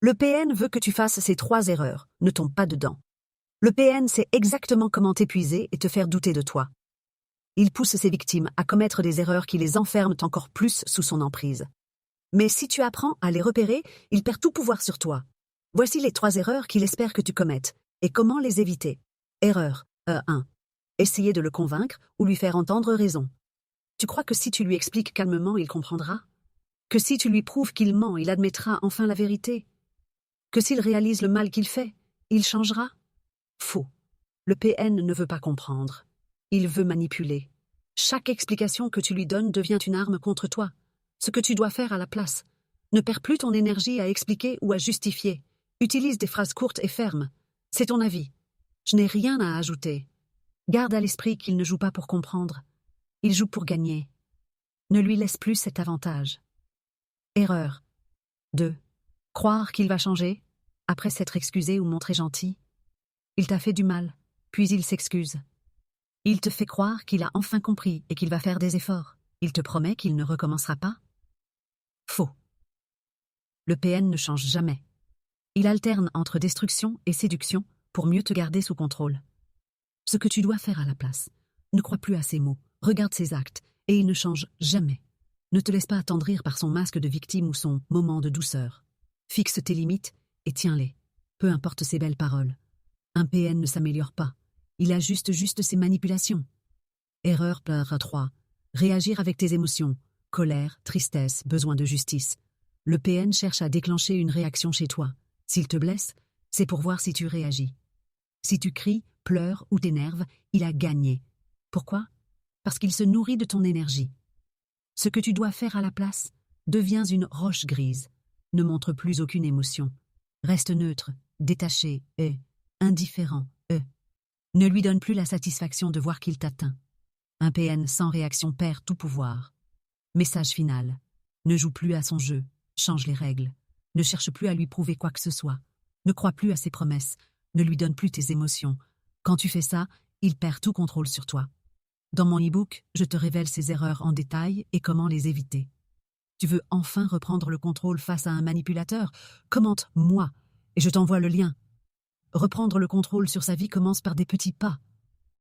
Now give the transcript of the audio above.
Le PN veut que tu fasses ces 3 erreurs, ne tombe pas dedans. Le PN sait exactement comment t'épuiser et te faire douter de toi. Il pousse ses victimes à commettre des erreurs qui les enferment encore plus sous son emprise. Mais si tu apprends à les repérer, il perd tout pouvoir sur toi. Voici les 3 erreurs qu'il espère que tu commettes, et comment les éviter. Erreur 1. Essayer de le convaincre ou lui faire entendre raison. Tu crois que si tu lui expliques calmement, il comprendra? Que si tu lui prouves qu'il ment, il admettra enfin la vérité? Que s'il réalise le mal qu'il fait, il changera? Faux. Le PN ne veut pas comprendre. Il veut manipuler. Chaque explication que tu lui donnes devient une arme contre toi. Ce que tu dois faire à la place. Ne perds plus ton énergie à expliquer ou à justifier. Utilise des phrases courtes et fermes. C'est ton avis. Je n'ai rien à ajouter. Garde à l'esprit qu'il ne joue pas pour comprendre. Il joue pour gagner. Ne lui laisse plus cet avantage. Erreur 2. Croire qu'il va changer, après s'être excusé ou montré gentil. Il t'a fait du mal, puis il s'excuse. Il te fait croire qu'il a enfin compris et qu'il va faire des efforts. Il te promet qu'il ne recommencera pas. Faux. Le PN ne change jamais. Il alterne entre destruction et séduction pour mieux te garder sous contrôle. Ce que tu dois faire à la place. Ne crois plus à ses mots, regarde ses actes, et il ne change jamais. Ne te laisse pas attendrir par son masque de victime ou son moment de douceur. Fixe tes limites et tiens-les, peu importe ses belles paroles. Un PN ne s'améliore pas, il ajuste juste ses manipulations. Erreur 3. Réagir avec tes émotions, colère, tristesse, besoin de justice. Le PN cherche à déclencher une réaction chez toi. S'il te blesse, c'est pour voir si tu réagis. Si tu cries, pleures ou t'énerves, il a gagné. Pourquoi? Parce qu'il se nourrit de ton énergie. Ce que tu dois faire à la place, deviens une roche grise. Ne montre plus aucune émotion. Reste neutre, détaché et indifférent. Ne lui donne plus la satisfaction de voir qu'il t'atteint. Un PN sans réaction perd tout pouvoir. Message final. Ne joue plus à son jeu. Change les règles. Ne cherche plus à lui prouver quoi que ce soit. Ne crois plus à ses promesses. Ne lui donne plus tes émotions. Quand tu fais ça, il perd tout contrôle sur toi. Dans mon e-book, je te révèle ses erreurs en détail et comment les éviter. Tu veux enfin reprendre le contrôle face à un manipulateur? Commente « moi » et je t'envoie le lien. Reprendre le contrôle sur sa vie commence par des petits pas.